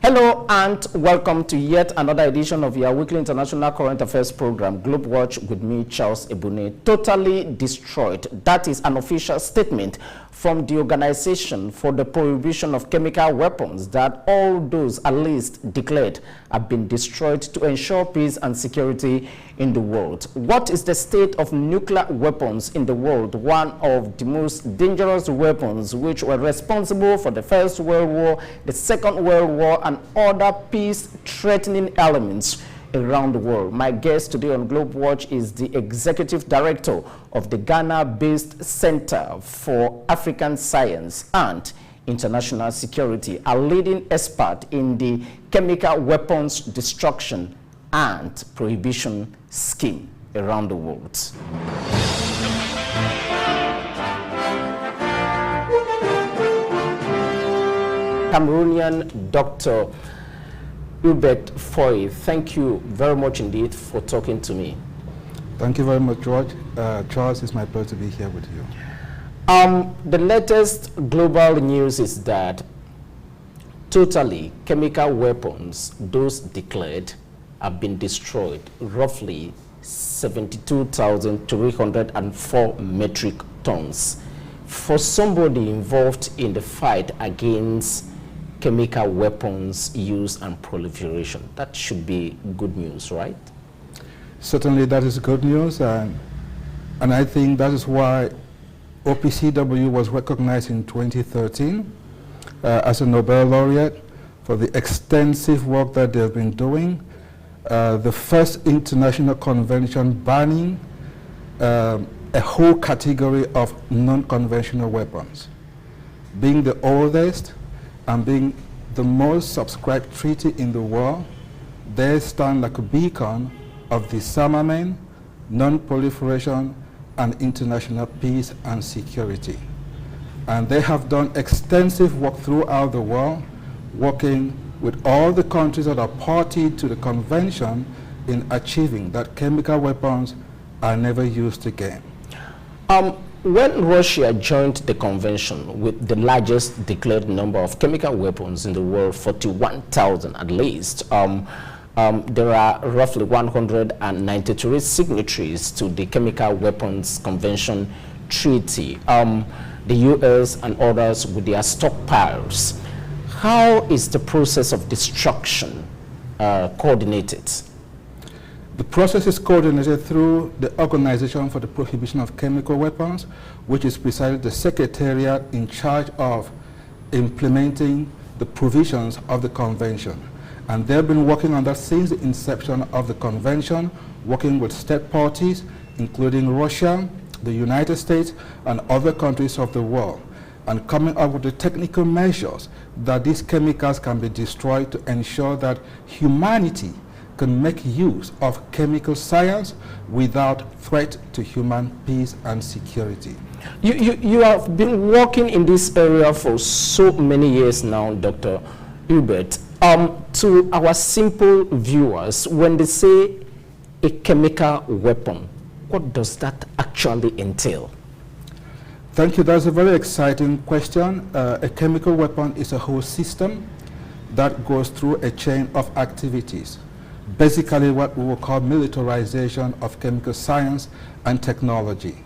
Hello and welcome to yet another edition of your weekly international current affairs program, GlobeWatch, with me, Charles Ebune. Totally destroyed. That is an official statement from the Organization for the Prohibition of Chemical Weapons that all those at least declared have been destroyed to ensure peace and security in the world. What is the state of nuclear weapons in the world? One of the most dangerous weapons which were responsible for the First World War, the Second World War, and other peace-threatening elements around the world. My guest today on GlobeWatch is the Executive Director of the Ghana-based Center for African Science and International Security, a leading expert in the chemical weapons destruction and prohibition scheme around the world. Cameroonian Dr. Hubert Foy, thank you very much indeed for talking to me. Thank you very much, George. Charles, it's my pleasure to be here with you. The latest global news is that totally chemical weapons, those declared, have been destroyed, roughly 72,304 metric tons. For somebody involved in the fight against chemical weapons use and proliferation, that should be good news, right? Certainly that is good news, and I think that is why OPCW was recognized in 2013 as a Nobel laureate for the extensive work that they've been doing. The first international convention banning a whole category of non-conventional weapons. Being the oldest and being the most subscribed treaty in the world, they stand like a beacon of disarmament, non-proliferation, and international peace and security. And they have done extensive work throughout the world, working with all the countries that are party to the convention in achieving that chemical weapons are never used again. When Russia joined the convention with the largest declared number of chemical weapons in the world, 41,000 at least, there are roughly 193 signatories to the Chemical Weapons Convention Treaty, the US and others with their stockpiles. How is the process of destruction coordinated? The process is coordinated through the Organization for the Prohibition of Chemical Weapons, which is precisely the secretariat in charge of implementing the provisions of the convention. And they've been working on that since the inception of the convention, working with state parties, including Russia, the United States, and other countries of the world, and coming up with the technical measures that these chemicals can be destroyed to ensure that humanity can make use of chemical science without threat to human peace and security. You have been working in this area for so many years now, Dr. Hubert. To our simple viewers, when they say a chemical weapon, what does that actually entail? Thank you. That's a very exciting question. A chemical weapon is a whole system that goes through a chain of activities. Basically what we will call militarization of chemical science and technology.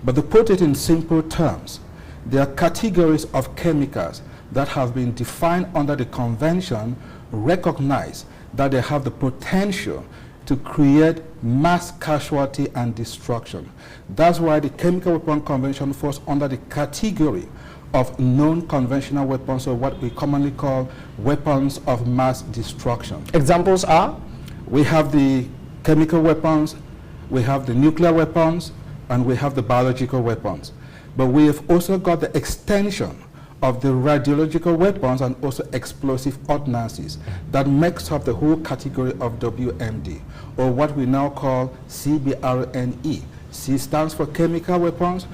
But to put it in simple terms, there are categories of chemicals that have been defined under the convention, recognize that they have the potential to create mass casualty and destruction. That's why the Chemical Weapon Convention falls under the category of non-conventional weapons, or what we commonly call weapons of mass destruction. Examples are? We have the chemical weapons, we have the nuclear weapons, and we have the biological weapons. But we have also got the extension of the radiological weapons and also explosive ordnances that makes up the whole category of WMD, or what we now call CBRNE. C stands for chemical weapons,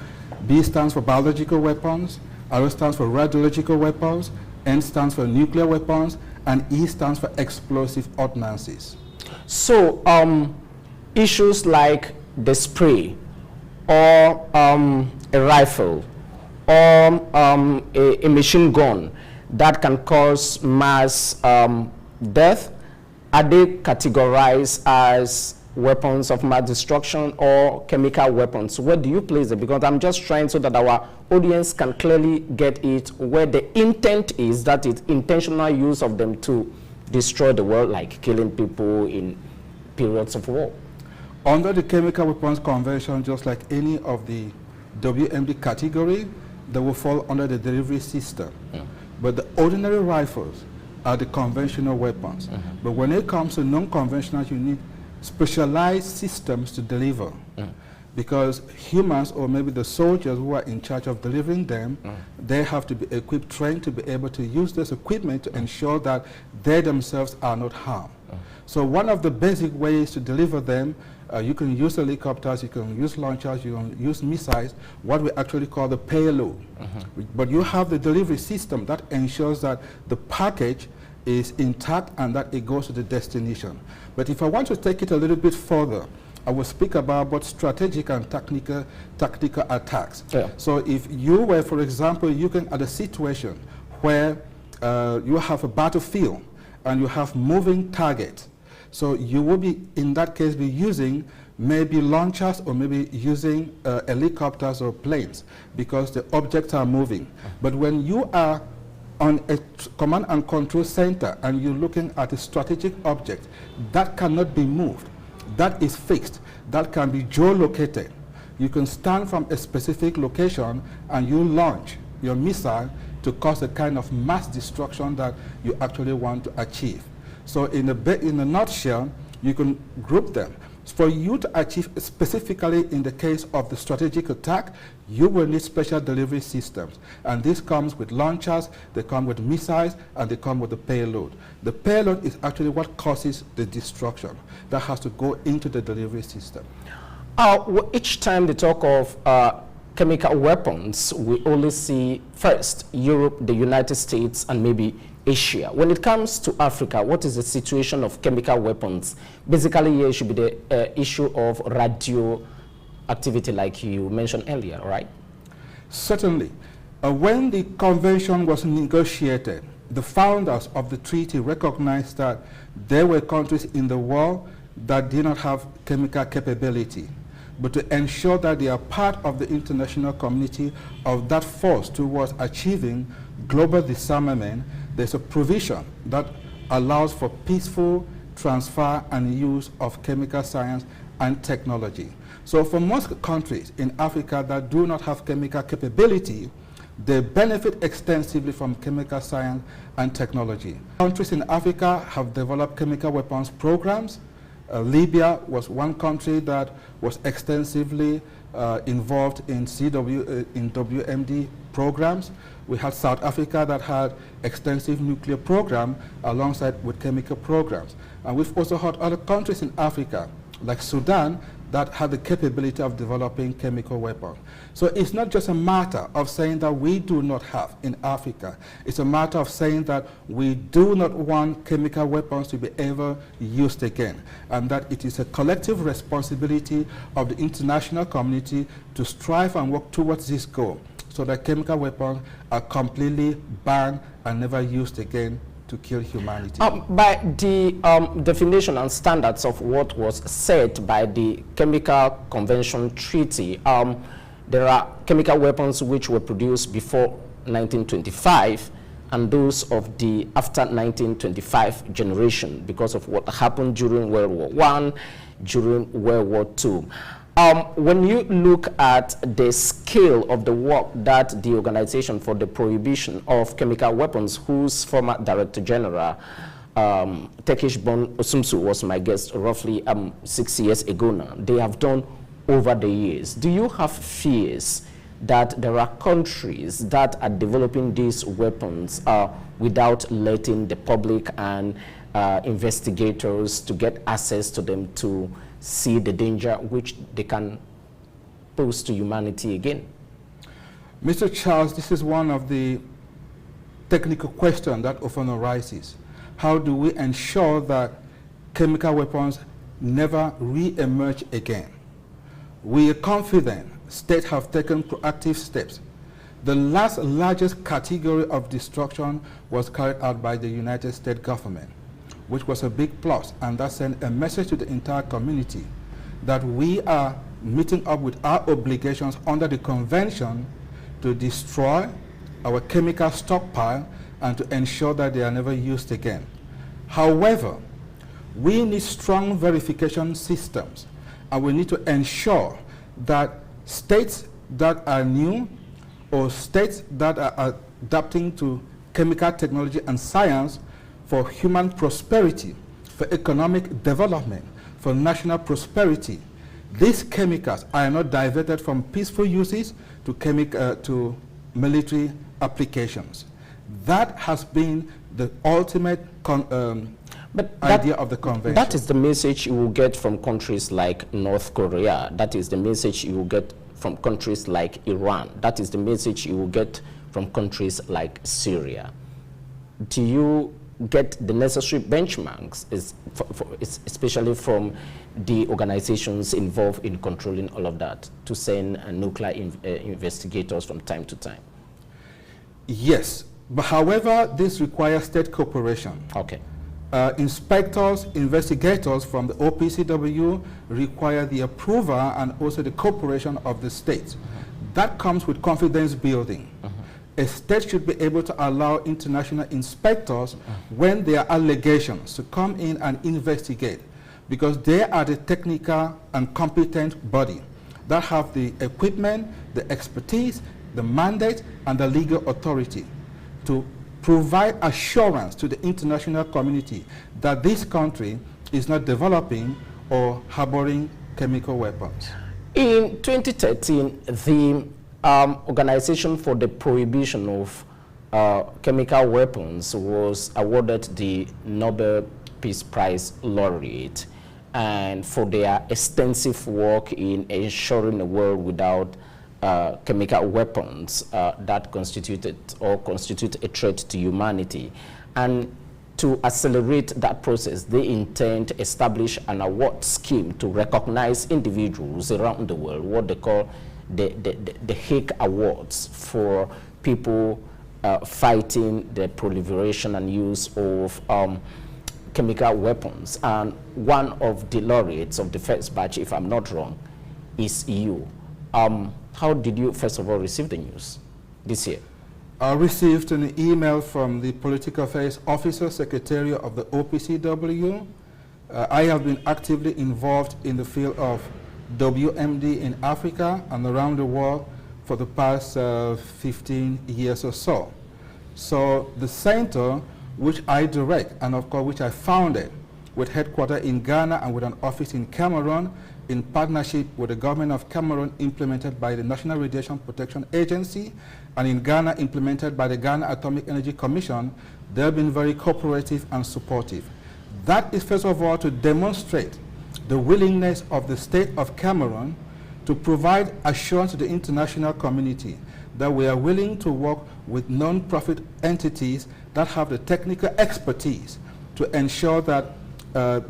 B stands for biological weapons, R stands for radiological weapons, N stands for nuclear weapons, and E stands for explosive ordnances. So issues like the spray or a rifle or a machine gun that can cause mass death, are they categorized as weapons of mass destruction or chemical weapons? Where do you place it? Because I'm just trying so that our audience can clearly get it, where the intent is, that it's intentional use of them to destroy the world, like killing people in periods of war. Under the Chemical Weapons Convention, just like any of the WMD category, they will fall under the delivery system. But the ordinary rifles are the conventional weapons. But when it comes to non-conventional, you need specialized systems to deliver. Because humans, or maybe the soldiers who are in charge of delivering them, they have to be equipped, trained to be able to use this equipment to ensure that they themselves are not harmed. So one of the basic ways to deliver them, you can use helicopters, you can use launchers, you can use missiles, what we actually call the payload. But you have the delivery system that ensures that the package is intact and that it goes to the destination. But if I want to take it a little bit further, I will speak about both strategic and tactical attacks. So if you were, for example, looking at a situation where you have a battlefield and you have moving targets, so you will be, in that case, be using maybe launchers or maybe using helicopters or planes because the objects are moving. But when you are on a command and control center and you're looking at a strategic object, that cannot be moved. That is fixed. That can be geolocated. You can stand from a specific location and you launch your missile to cause the kind of mass destruction that you actually want to achieve. So in a nutshell, you can group them. For you to achieve, specifically in the case of the strategic attack, you will need special delivery systems. And this comes with launchers, they come with missiles, and they come with the payload. The payload is actually what causes the destruction. That has to go into the delivery system. Each time they talk of chemical weapons, we only see first Europe, the United States, and maybe Asia. When it comes to Africa, what is the situation of chemical weapons? Basically, here should be the issue of radioactivity, like you mentioned earlier, right? Certainly. When the convention was negotiated, the founders of the treaty recognized that there were countries in the world that did not have chemical capability. But to ensure that they are part of the international community of that force towards achieving global disarmament, there's a provision that allows for peaceful transfer and use of chemical science and technology. So for most countries in Africa that do not have chemical capability, they benefit extensively from chemical science and technology. Countries in Africa have developed chemical weapons programs. Libya was one country that was extensively involved in WMD programs. We had South Africa that had extensive nuclear program alongside with chemical programs. And we've also had other countries in Africa, like Sudan, that had the capability of developing chemical weapons. So it's not just a matter of saying that we do not have in Africa. It's a matter of saying that we do not want chemical weapons to be ever used again, and that it is a collective responsibility of the international community to strive and work towards this goal, so that chemical weapons are completely banned and never used again to kill humanity. By the definition and standards of what was set by the Chemical Convention Treaty, there are chemical weapons which were produced before 1925 and those of the after 1925 generation because of what happened during World War I, during World War II. When you look at the scale of the work that the Organization for the Prohibition of Chemical Weapons, whose former Director General, Tekish Bon Osumsu, was my guest roughly 6 years ago now, they have done over the years, do you have fears that there are countries that are developing these weapons without letting the public and investigators to get access to them to see the danger which they can pose to humanity again? Mr. Charles, this is one of the technical questions that often arises. How do we ensure that chemical weapons never re-emerge again? We are confident states have taken proactive steps The last largest category of destruction was carried out by the United States government, which was a big plus, and that sent a message to the entire community that we are meeting up with our obligations under the convention to destroy our chemical stockpile and to ensure that they are never used again. However, we need strong verification systems, and we need to ensure that states that are new or states that are adapting to chemical technology and science for human prosperity, for economic development, for national prosperity, these chemicals are not diverted from peaceful uses to military applications. That has been the ultimate idea of the convention. That is the message you will get from countries like North Korea. That is the message you will get from countries like Iran. That is the message you will get from countries like Syria. Do you get the necessary benchmarks, especially from the organizations involved in controlling all of that, to send nuclear investigators from time to time? Yes, but however, this requires state cooperation. Okay. Inspectors, investigators from the OPCW require the approval and also the cooperation of the states. That comes with confidence building. A state should be able to allow international inspectors, when there are allegations, to come in and investigate, because they are the technical and competent body that have the equipment, the expertise, the mandate, and the legal authority to provide assurance to the international community that this country is not developing or harboring chemical weapons. In 2013, the Organization for the Prohibition of Chemical Weapons was awarded the Nobel Peace Prize laureate, and for their extensive work in ensuring a world without chemical weapons that constitute a threat to humanity. And to accelerate that process, they intend to establish an award scheme to recognize individuals around the world, what they call the HAGUE Awards, for people fighting the proliferation and use of chemical weapons. And one of the laureates of the first batch, if I'm not wrong, is you. How did you, first of all, receive the news this year? I received an email from the Political Affairs Officer, Secretary of the OPCW. I have been actively involved in the field of WMD in Africa and around the world for the past 15 years or so. So the center, which I direct, and of course which I founded, with headquarters in Ghana and with an office in Cameroon, in partnership with the government of Cameroon, implemented by the National Radiation Protection Agency, and in Ghana, implemented by the Ghana Atomic Energy Commission, they've been very cooperative and supportive. That is, first of all, to demonstrate the willingness of the state of Cameroon to provide assurance to the international community that we are willing to work with non-profit entities that have the technical expertise to ensure that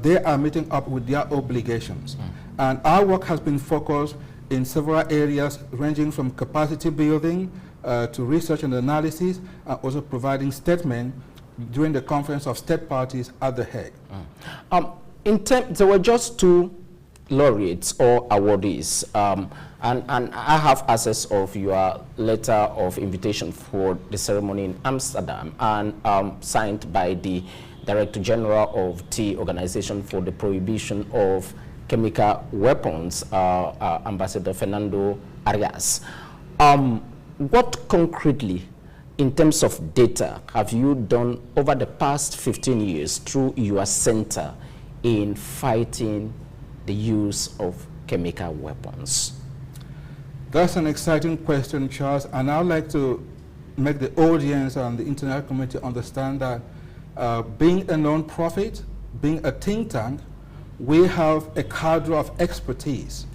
they are meeting up with their obligations. And our work has been focused in several areas, ranging from capacity building to research and analysis, and also providing statements during the conference of state parties at The Hague. There were just two laureates or awardees, and I have access of your letter of invitation for the ceremony in Amsterdam, and signed by the Director General of the Organization for the Prohibition of Chemical Weapons, Ambassador Fernando Arias. What concretely, in terms of data, have you done over the past 15 years through your center in fighting the use of chemical weapons? That's an exciting question, Charles, and I'd like to make the audience and the international community understand that being a non-profit, being a think tank, we have a cadre of expertise,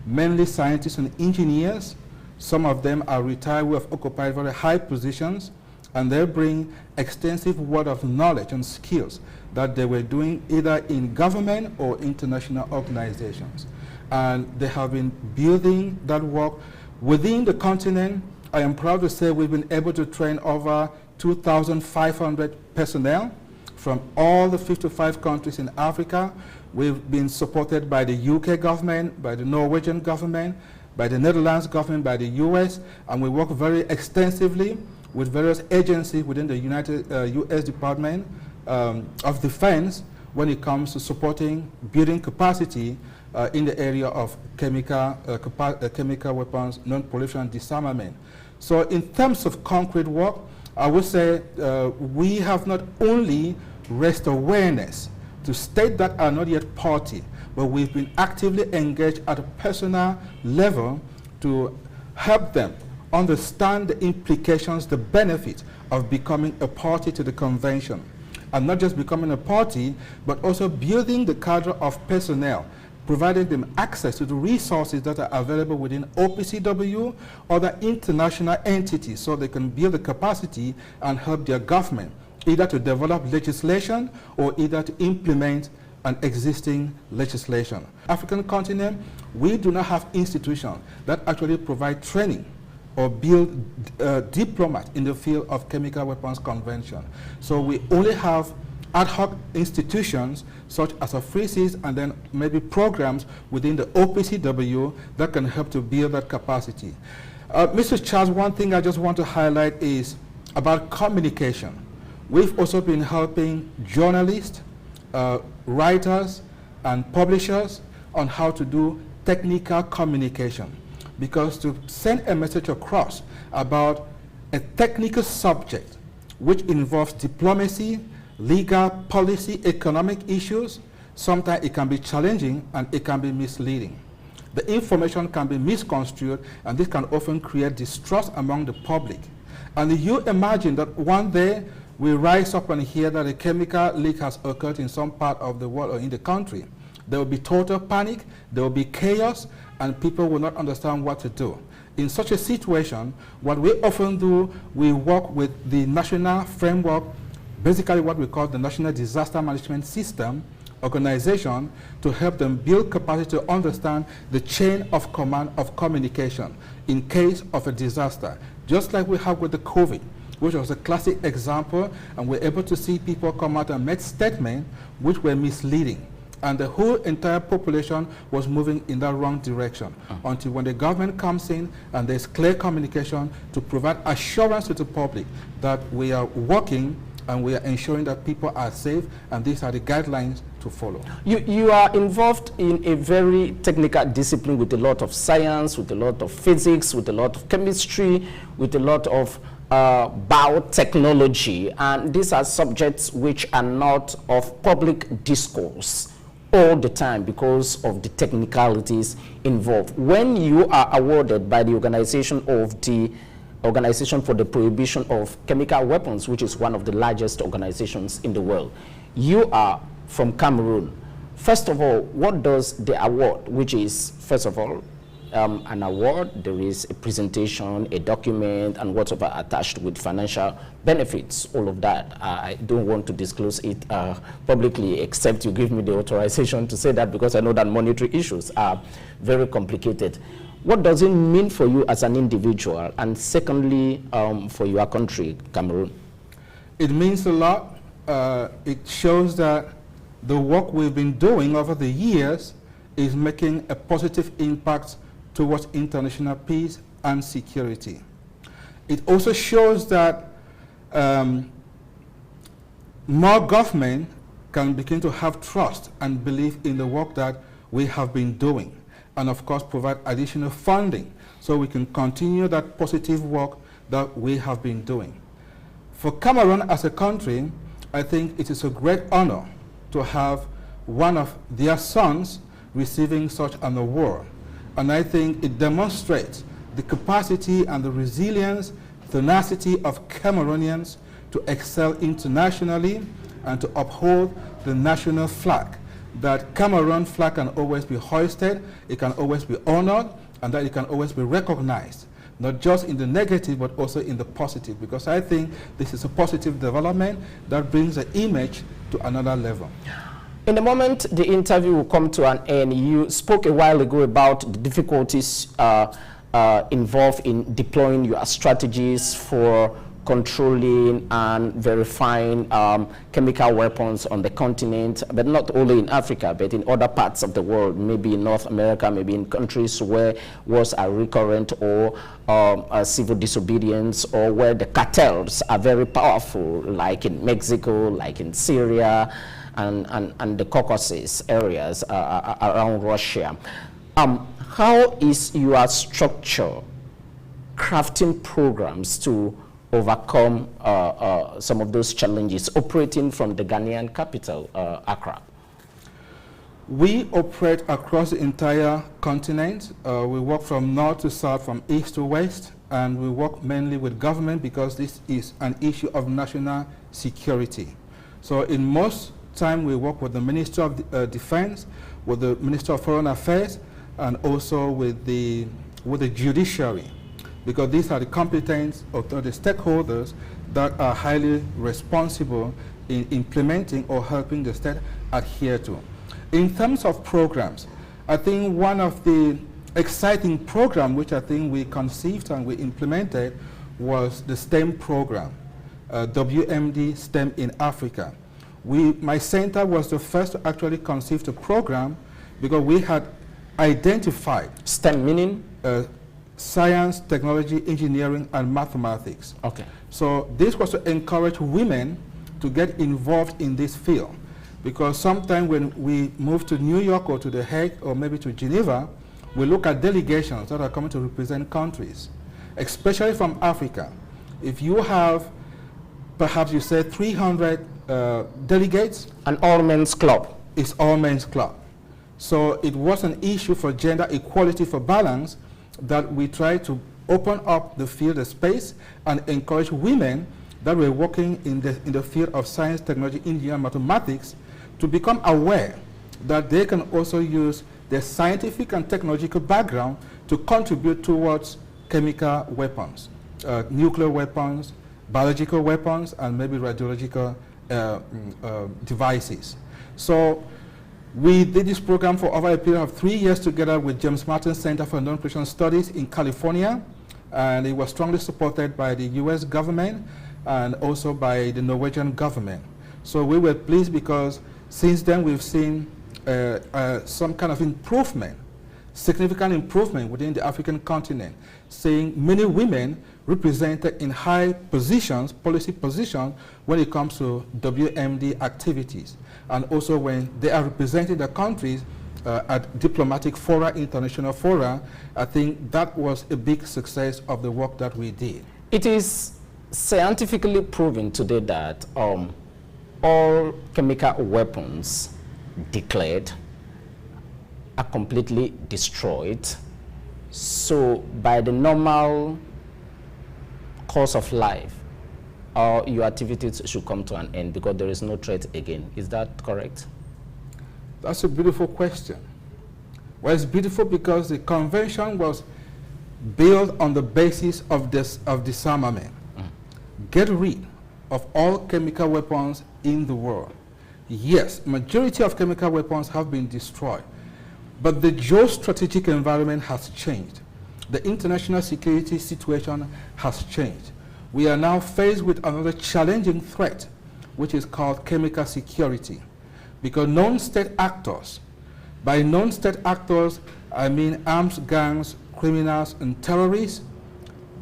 mainly scientists and engineers. Some of them are retired who have occupied very high positions, and they bring extensive word of knowledge and skills that they were doing either in government or international organizations. And they have been building that work within the continent, I am proud to say we've been able to train over 2,500 personnel from all the 55 countries in Africa. We've been supported by the UK government, by the Norwegian government, by the Netherlands government, by the US, and we work very extensively with various agencies within the US Department of Defense when it comes to supporting building capacity in the area of chemical weapons, non-proliferation and disarmament. So in terms of concrete work, I would say we have not only raised awareness to states that are not yet party, but we've been actively engaged at a personal level to help them understand the implications, the benefits of becoming a party to the convention. And not just becoming a party, but also building the cadre of personnel, providing them access to the resources that are available within OPCW or the international entities so they can build the capacity and help their government either to develop legislation or either to implement an existing legislation. African continent, we do not have institutions that actually provide training or build diplomats in the field of chemical weapons convention. So we only have ad hoc institutions such as a FRISIS and then maybe programs within the OPCW that can help to build that capacity. Mr. Charles, one thing I just want to highlight is about communication. We've also been helping journalists, writers, and publishers on how to do technical communication. Because to send a message across about a technical subject which involves diplomacy, legal, policy, economic issues, sometimes it can be challenging and it can be misleading. The information can be misconstrued and this can often create distrust among the public. And you imagine that one day we rise up and hear that a chemical leak has occurred in some part of the world or in the country. There will be total panic, there will be chaos, and people will not understand what to do. In such a situation, what we often do, we work with the national framework, basically what we call the National Disaster Management System organization, to help them build capacity to understand the chain of command of communication in case of a disaster. Just like we have with the COVID, which was a classic example, and we're able to see people come out and make statements which were misleading. And the whole entire population was moving in that wrong direction until when the government comes in and there's clear communication to provide assurance to the public that we are working and we are ensuring that people are safe, and these are the guidelines to follow. You are involved in a very technical discipline with a lot of science, with a lot of physics, with a lot of chemistry, with a lot of biotechnology, and these are subjects which are not of public discourse all the time because of the technicalities involved. When you are awarded by the Organization for the Prohibition of Chemical Weapons, which is one of the largest organizations in the world, you are from Cameroon. First of all, what does the award, which is, first of all, an award, there is a presentation, a document, and whatever attached with financial benefits, all of that. I don't want to disclose it publicly, except you give me the authorization to say that, because I know that monetary issues are very complicated. What does it mean for you as an individual, and secondly, for your country, Cameroon? It means a lot. It shows that the work we've been doing over the years is making a positive impact towards international peace and security. It also shows that more government can begin to have trust and believe in the work that we have been doing, and of course provide additional funding so we can continue that positive work that we have been doing. For Cameroon as a country, I think it is a great honor to have one of their sons receiving such an award. And I think it demonstrates the capacity and the resilience, tenacity of Cameroonians to excel internationally and to uphold the national flag. That Cameroon flag can always be hoisted, it can always be honored, and that it can always be recognized, not just in the negative, but also in the positive, because I think this is a positive development that brings the image to another level. In the moment the interview will come to an end, you spoke a while ago about the difficulties involved in deploying your strategies for controlling and verifying chemical weapons on the continent, but not only in Africa, but in other parts of the world, maybe in North America, maybe in countries where wars are recurrent, or civil disobedience, or where the cartels are very powerful, like in Mexico, like in Syria, and the Caucasus areas around Russia. How is your structure crafting programs to overcome some of those challenges operating from the Ghanaian capital, Accra? We operate across the entire continent. We work from north to south, from east to west, and we work mainly with government because this is an issue of national security. So in most time we work with the Minister of Defense, with the Minister of Foreign Affairs, and also with the judiciary, because these are the competent authority stakeholders that are highly responsible in implementing or helping the state adhere to. In terms of programs, I think one of the exciting programs which I think we conceived and we implemented was the STEM program, WMD STEM in Africa. My center was the first to actually conceive the program because we had identified STEM meaning? Science, technology, engineering, and mathematics. Okay. So this was to encourage women to get involved in this field, because sometimes when we move to New York or to The Hague or maybe to Geneva, we look at delegations that are coming to represent countries, especially from Africa. If you have, perhaps you say 300 delegates. An all-men's club. It's all-men's club. So it was an issue for gender equality, for balance, that we try to open up the field of space and encourage women that were working in the field of science, technology, engineering, and mathematics to become aware that they can also use their scientific and technological background to contribute towards chemical weapons, nuclear weapons, biological weapons, and maybe radiological devices. So we did this program for over a period of 3 years together with James Martin Center for Non-Proliferation Studies in California, and it was strongly supported by the US government and also by the Norwegian government. So we were pleased because since then we've seen some kind of improvement, significant improvement within the African continent, seeing many women represented in high positions, policy positions, when it comes to WMD activities, and also when they are representing the countries at diplomatic fora, international fora. I think that was a big success of the work that we did. It is scientifically proven today that all chemical weapons declared are completely destroyed. So by the normal course of life, your activities should come to an end because there is no threat again. Is that correct? That's a beautiful question. Well, it's beautiful because the convention was built on the basis of disarmament. Get rid of all chemical weapons in the world. Yes, majority of chemical weapons have been destroyed, but the geostrategic environment has changed. The international security situation has changed. We are now faced with another challenging threat, which is called chemical security, because non-state actors, by non-state actors, I mean arms gangs, criminals, and terrorists,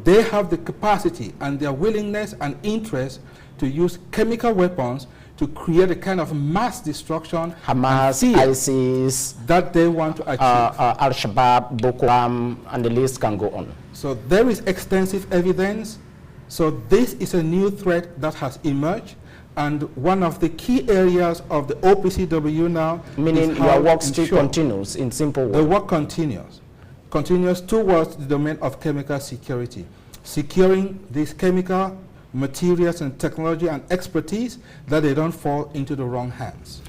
they have the capacity and their willingness and interest to use chemical weapons to create a kind of mass destruction, Hamas, ISIS, that they want to achieve. Al-Shabaab, Boko Haram, and the list can go on. So there is extensive evidence. So this is a new threat that has emerged, and one of the key areas of the OPCW now, meaning your work still continues, in simple words. The work continues towards the domain of chemical security, securing these chemical materials and technology and expertise that they don't fall into the wrong hands.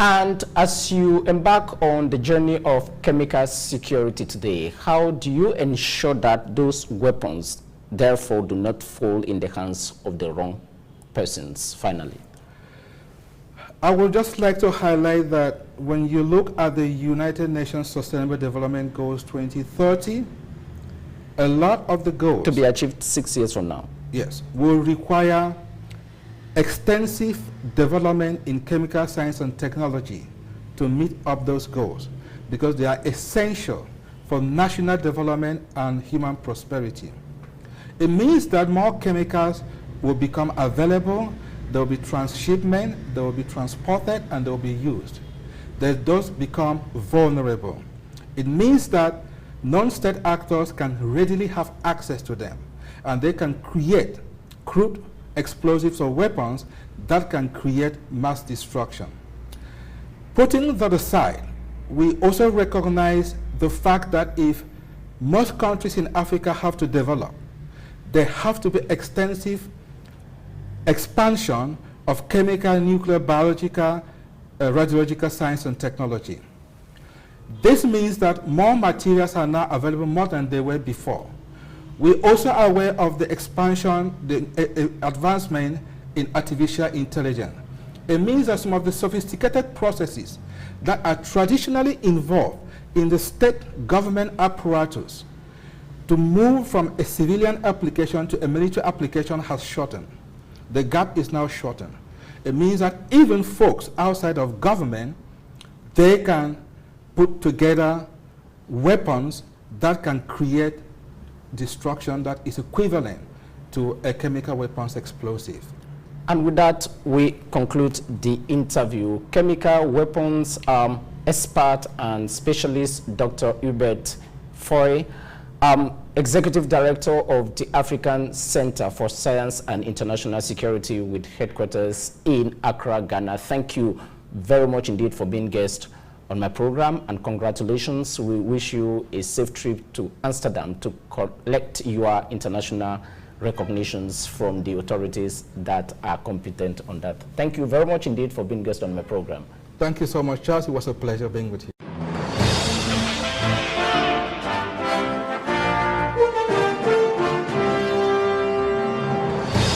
And as you embark on the journey of chemical security today, how do you ensure that those weapons therefore do not fall in the hands of the wrong persons finally? I would just like to highlight that when you look at the United Nations Sustainable Development Goals 2030, a lot of the goals to be achieved 6 years from now, yes, will require extensive development in chemical science and technology to meet up those goals, because they are essential for national development and human prosperity. It means that more chemicals will become available, there will be transshipment, they will be transported, and they will be used. Those become vulnerable. It means that non-state actors can readily have access to them, and they can create crude explosives or weapons that can create mass destruction. Putting that aside, we also recognize the fact that if most countries in Africa have to develop, there have to be extensive expansion of chemical, nuclear, biological, radiological science and technology. This means that more materials are now available, more than they were before. We also are aware of the expansion, the advancement in artificial intelligence. It means that some of the sophisticated processes that are traditionally involved in the state government apparatus to move from a civilian application to a military application has shortened. The gap is now shortened. It means that even folks outside of government, they can put together weapons that can create destruction that is equivalent to a chemical weapons explosive. And with that, we conclude the interview. Chemical weapons expert and specialist Dr. Hubert Foy, Executive Director of the African Center for Science and International Security with headquarters in Accra, Ghana. Thank you very much indeed for being guest on my program, and congratulations. We wish you a safe trip to Amsterdam to collect your international recognitions from the authorities that are competent on that. Thank you very much indeed for being guest on my program. Thank you so much, Charles. It was a pleasure being with you.